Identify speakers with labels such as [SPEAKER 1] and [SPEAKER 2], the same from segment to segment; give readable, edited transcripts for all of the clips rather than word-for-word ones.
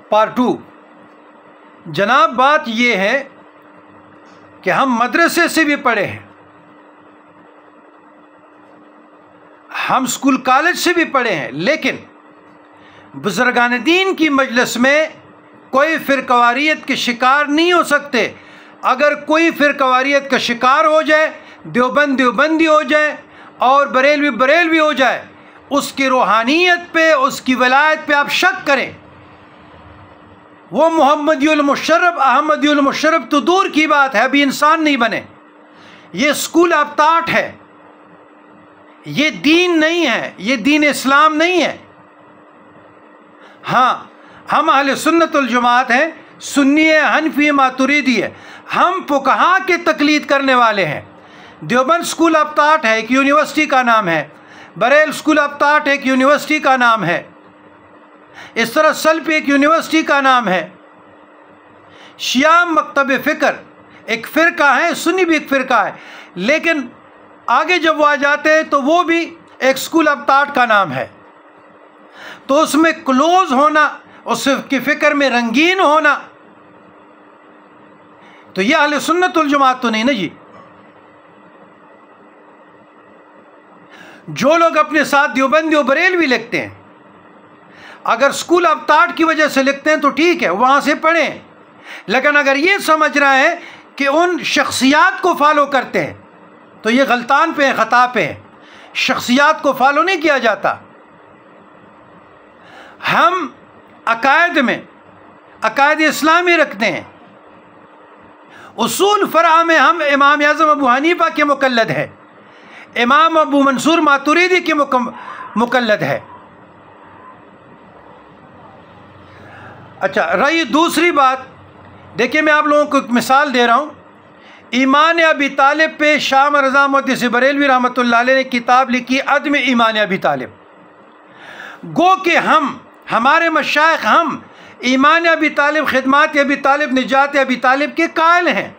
[SPEAKER 1] Part 2۔ جناب بات یہ ہے کہ ہم مدرسے سے بھی پڑھے ہیں، ہم اسکول کالج سے بھی پڑھے ہیں، لیکن بزرگان دین کی مجلس میں کوئی فرقواریت کے شکار نہیں ہو سکتے۔ اگر کوئی فرقواریت کا شکار ہو جائے، دیوبند دیوبندی ہو جائے اور بریلوی بریلوی ہو جائے، اس کی روحانیت پہ، اس کی ولایت پہ آپ شک کریں۔ وہ محمدی المشرف، احمدی المشرف تو دور کی بات ہے، ابھی انسان نہیں بنے۔ یہ اسکول آف تھاٹ ہے، یہ دین نہیں ہے، یہ دین اسلام نہیں ہے۔ ہاں ہم اہل سنت الجماعت ہیں، سنی ہے، حنفی ماتریدی ہے، ہم فقہا کے تقلید کرنے والے ہیں۔ دیوبند اسکول آف تھاٹ ہے، ایک یونیورسٹی کا نام ہے، بریل اسکول آف تھاٹ ایک یونیورسٹی کا نام ہے، اس طرح سلف ایک یونیورسٹی کا نام ہے، شیعہ مکتب فکر ایک فرقہ ہے، سنی بھی ایک فرقہ ہے، لیکن آگے جب وہ آ جاتے ہیں تو وہ بھی ایک اسکول آف تھاٹ کا نام ہے۔ تو اس میں کلوز ہونا، اس کی فکر میں رنگین ہونا، تو یہ اہل سنت الجماعت تو نہیں نا جی۔ جو لوگ اپنے ساتھ دیوبندی و بریلوی لکھتے ہیں، اگر اسکول آف تھاٹ کی وجہ سے لکھتے ہیں تو ٹھیک ہے، وہاں سے پڑھیں، لیکن اگر یہ سمجھ رہے ہیں کہ ان شخصیات کو فالو کرتے ہیں تو یہ غلطان پہ ہیں، خطا پہ ہیں۔ شخصیات کو فالو نہیں کیا جاتا۔ ہم عقائد میں عقائد اسلامی رکھتے ہیں، اصول فرع میں ہم امام اعظم ابو حنیفہ کے مقلد ہیں، امام ابو منصور ماتریدی کے مقلد ہے۔ اچھا، رہی دوسری بات، دیکھیں میں آپ لوگوں کو ایک مثال دے رہا ہوں۔ ایمان ابی طالب پہ شاہ رضا محدث بریلوی رحمۃ اللہ علیہ نے کتاب لکھی، عدم ایمان ابی طالب۔ گو کہ ہمارے مشائخ ہم ایمان ابی طالب، خدمات ابی طالب، نجات ابی طالب کے قائل ہیں۔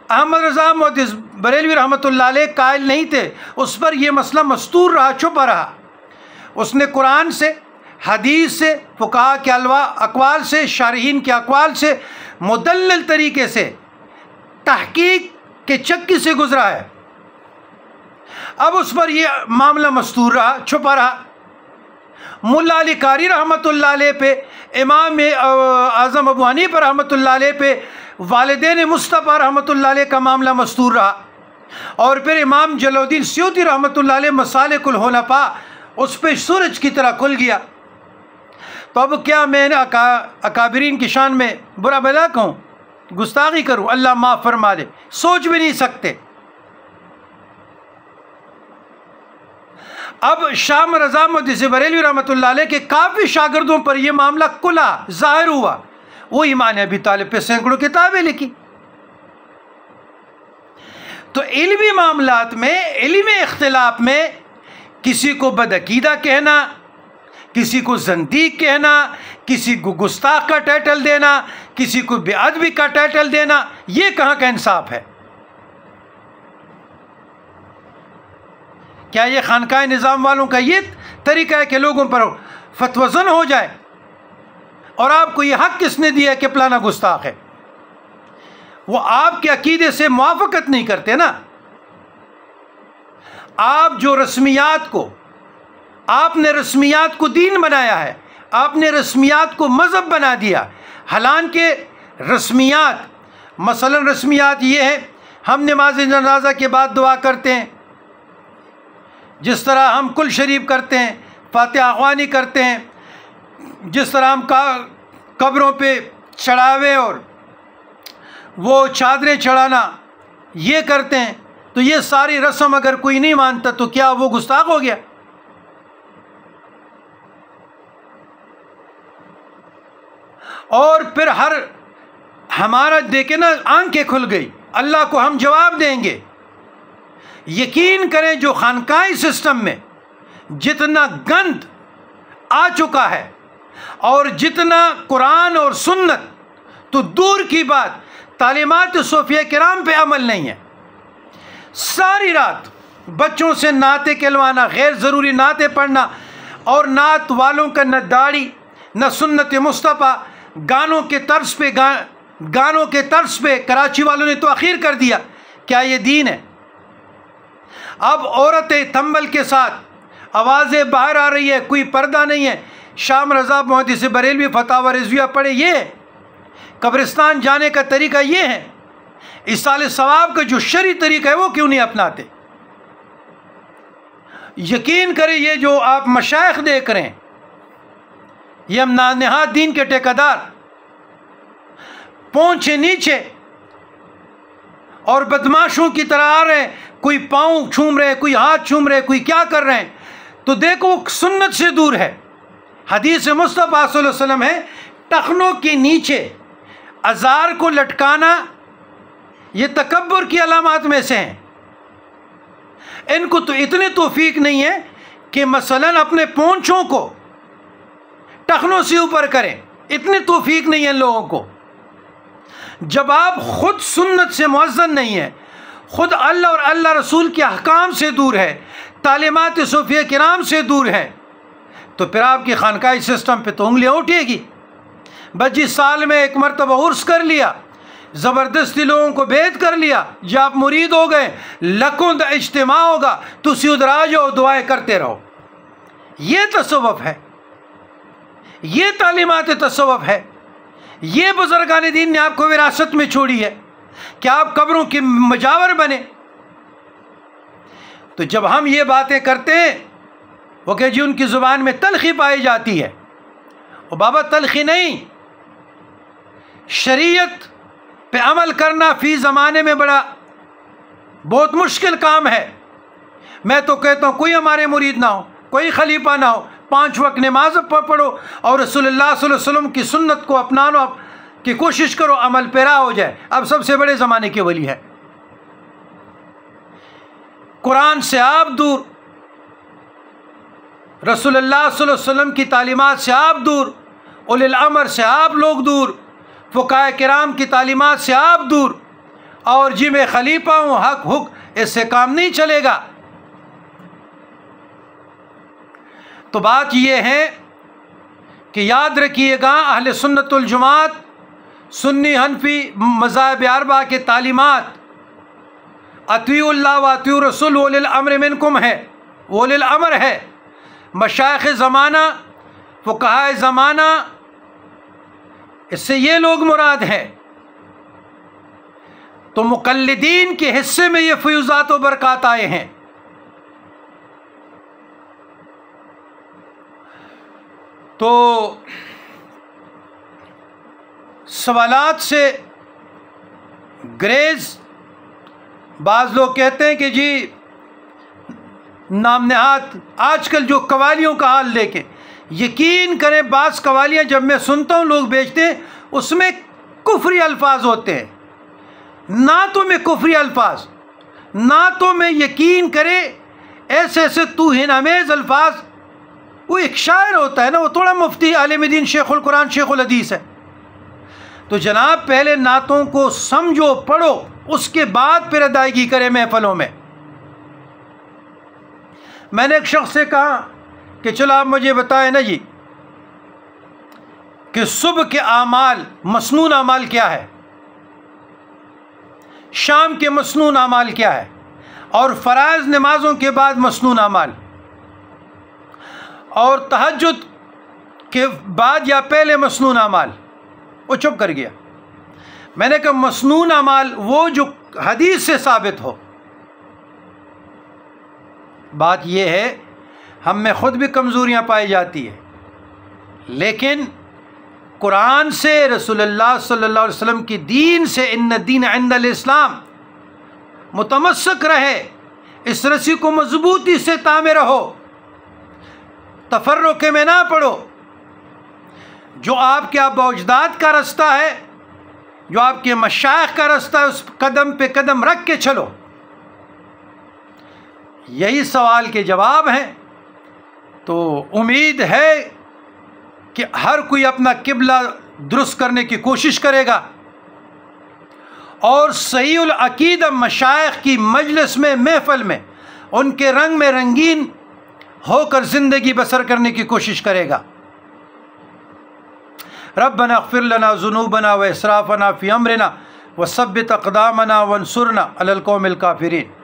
[SPEAKER 1] احمد رضا محدث بریلوی رحمۃ اللہ علیہ قائل نہیں تھے، اس پر یہ مسئلہ مستور رہا، چھپا رہا۔ اس نے قرآن سے، حدیث سے، فقہا کے اقوال سے، شارحین کے اقوال سے مدلل طریقے سے تحقیق کے چکی سے گزرا ہے۔ اب اس پر یہ معاملہ مستور رہا، چھپا رہا۔ ملا علی قاری رحمۃ اللہ علیہ پہ، امام اعظم ابو حنیفہ رحمۃ اللہ علیہ پہ، والدین مصطفیٰ رحمۃ اللہ علیہ کا معاملہ مستور رہا، اور پھر امام جلال الدین سیوطی رحمۃ اللہ علیہ مسالک الحنفاء، اس پہ سورج کی طرح کھل گیا۔ تو اب کیا میں نے اکابرین کی شان میں برا بھلا کہوں، گستاخی کروں؟ اللہ معاف فرما دے، سوچ بھی نہیں سکتے۔ اب شاہ رضا محدث بریلوی رحمۃ اللہ علیہ کے کافی شاگردوں پر یہ معاملہ کھلا، ظاہر ہوا، وہ ایمان ابی طالب پہ سینکڑوں کتابیں لکھی۔ تو علمی معاملات میں، علمی اختلاف میں کسی کو بدعقیدہ کہنا، کسی کو زندیق کہنا، کسی کو گستاخ کا ٹائٹل دینا، کسی کو بے ادبی کا ٹائٹل دینا، یہ کہاں کا انصاف ہے؟ کیا یہ خانقاہ نظام والوں کا یہ طریقہ ہے کہ لوگوں پر فتویٰ ہو جائے؟ اور آپ کو یہ حق کس نے دیا کہ پلانا گستاخ ہے؟ وہ آپ کے عقیدے سے موافقت نہیں کرتے نا۔ آپ جو رسمیات کو، آپ نے رسمیات کو دین بنایا ہے، آپ نے رسمیات کو مذہب بنا دیا، حالانکہ رسمیات، مثلا رسمیات یہ ہے، ہم نماز جنازہ کے بعد دعا کرتے ہیں، جس طرح ہم کل شریف کرتے ہیں، فاتحہ خوانی کرتے ہیں، جس طرح ہم قبروں پہ چڑھاوے اور وہ چادریں چڑھانا یہ کرتے ہیں، تو یہ ساری رسم اگر کوئی نہیں مانتا تو کیا وہ گستاخ ہو گیا؟ اور پھر ہمارا دیکھیں نا، آنکھیں کھل گئی، اللہ کو ہم جواب دیں گے۔ یقین کریں جو خانقاہی سسٹم میں جتنا گند آ چکا ہے اور جتنا قرآن اور سنت تو دور کی بات، تعلیمات صوفیہ کرام پہ عمل نہیں ہے۔ ساری رات بچوں سے نعتیں کہلوانا، غیر ضروری نعتیں پڑھنا، اور نعت والوں کا نہ داڑھی نہ سنت مصطفیٰ، گانوں کے طرز پہ کراچی والوں نے تو اخیر کر دیا. کیا یہ دین ہے؟ اب عورتیں تھمبل کے ساتھ، آوازیں باہر آ رہی ہے، کوئی پردہ نہیں ہے. شام رضا محدث بریلوی فتاوی رضویہ پڑھے، یہ ہے قبرستان جانے کا طریقہ، یہ ہے ایصال ثواب کا جو شرعی طریقہ ہے وہ کیوں نہیں اپناتے؟ یقین کریں یہ جو آپ مشائخ دیکھ رہے ہیں، یہ ہم نہاد دین کے ٹھیکیدار پونچھے نیچے اور بدماشوں کی طرح آ رہے ہیں، کوئی پاؤں چھوم رہے، کوئی ہاتھ چھوم رہے، کوئی کیا کر رہے ہیں. تو دیکھو سنت سے دور ہے. حدیث مصطفیٰ صلی اللہ علیہ وسلم ہے ٹخنوں کے نیچے ازار کو لٹکانا یہ تکبر کی علامات میں سے ہیں. ان کو تو اتنی توفیق نہیں ہے کہ مثلاً اپنے پونچھوں کو ٹخنوں سے اوپر کریں، اتنی توفیق نہیں ہے ان لوگوں کو. جب آپ خود سنت سے معزز نہیں ہے، خود اللہ اور اللہ رسول کے احکام سے دور ہے، تعلیمات صوفیہ کرام سے دور ہے، تو پھر آپ کی خانقاہی سسٹم پہ تو انگلیاں اٹھے گی. بس جی سال میں ایک مرتبہ عرس کر لیا، زبردستی لوگوں کو بیعت کر لیا، جب آپ مرید ہو گئے لکھوں دا اجتماع ہوگا تو ادھر آ جاؤ دعائیں کرتے رہو. یہ تصوف ہے، یہ تعلیمات تصوف ہے، یہ بزرگان دین نے آپ کو وراثت میں چھوڑی ہے کہ آپ قبروں کے مجاور بنے. تو جب ہم یہ باتیں کرتے ہیں وہ کہ جی ان کی زبان میں تلخی پائی جاتی ہے، وہ بابا تلخی نہیں، شریعت پہ عمل کرنا فی زمانے میں بہت مشکل کام ہے. میں تو کہتا ہوں کوئی ہمارے مرید نہ ہو، کوئی خلیفہ نہ ہو، 5 وقت نماز پڑھو اور رسول اللہ صلی اللہ علیہ وسلم کی سنت کو اپنانا کی کوشش کرو، عمل پیرا ہو جائے. اب سب سے بڑے زمانے کے ولی ہے. قرآن سے آپ دور، رسول اللہ صلی اللہ علیہ وسلم کی تعلیمات سے آپ دور، اولی الامر سے آپ لوگ دور، فقہاء کرام کی تعلیمات سے آپ دور، اور جی میں خلیفہ ہوں، حق اس سے کام نہیں چلے گا. تو بات یہ ہے کہ یاد رکھیے گا اہل سنت الجماعت، سنی حنفی مذاہب اربعہ کے تعلیمات اطیعوا اللہ و اطیعوا الرسول وولی الامر منکم ہے، وولی الامر ہے. مشائخ زمانہ، فقہاء زمانہ، اس سے یہ لوگ مراد ہیں. تو مقلدین کے حصے میں یہ فیوزات و برکات آئے ہیں. تو سوالات سے گریز، بعض لوگ کہتے ہیں کہ جی نام نہاد، آج کل جو قوالیوں کا حال دیکھیں، یقین کریں بعض قوالیاں جب میں سنتا ہوں لوگ بیچتے ہیں اس میں کفری الفاظ ہوتے ہیں، نعتوں میں کفری الفاظ، نعتوں میں یقین کریں ایسے ایسے توہین امیز الفاظ. وہ ایک شاعر ہوتا ہے نا، وہ تھوڑا مفتی عالم دین شیخ القرآن شیخ الحدیث ہے. تو جناب پہلے نعتوں کو سمجھو، پڑھو، اس کے بعد پھر ادائیگی کرے محفلوں میں. میں نے ایک شخص سے کہا کہ چلو آپ مجھے بتائیں نا جی کہ صبح کے اعمال، مسنون اعمال کیا ہے، شام کے مسنون اعمال کیا ہے، اور فرائض نمازوں کے بعد مسنون اعمال، اور تہجد کے بعد یا پہلے مسنون اعمال. وہ چپ کر گیا. میں نے کہا مسنون اعمال وہ جو حدیث سے ثابت ہو. بات یہ ہے ہم میں خود بھی کمزوریاں پائی جاتی ہے، لیکن قرآن سے، رسول اللہ صلی اللہ علیہ وسلم کی دین سے، ان الدین عند الاسلام، متمسک رہے، اس رسی کو مضبوطی سے تامے رہو، تفرقے میں نہ پڑو. جو آپ کے آباء و اجداد کا رستہ ہے، جو آپ کے مشائخ کا رستہ ہے، اس قدم پہ قدم رکھ کے چلو. یہی سوال کے جواب ہیں. تو امید ہے کہ ہر کوئی اپنا قبلہ درست کرنے کی کوشش کرے گا اور صحیح العقیدہ مشائخ کی مجلس میں، محفل میں، ان کے رنگ میں رنگین ہو کر زندگی بسر کرنے کی کوشش کرے گا. ربنا اغفر لنا ذنوبنا و اسرافنا فی امرنا وثبت اقدامنا وانصرنا علی القوم الکافرین۔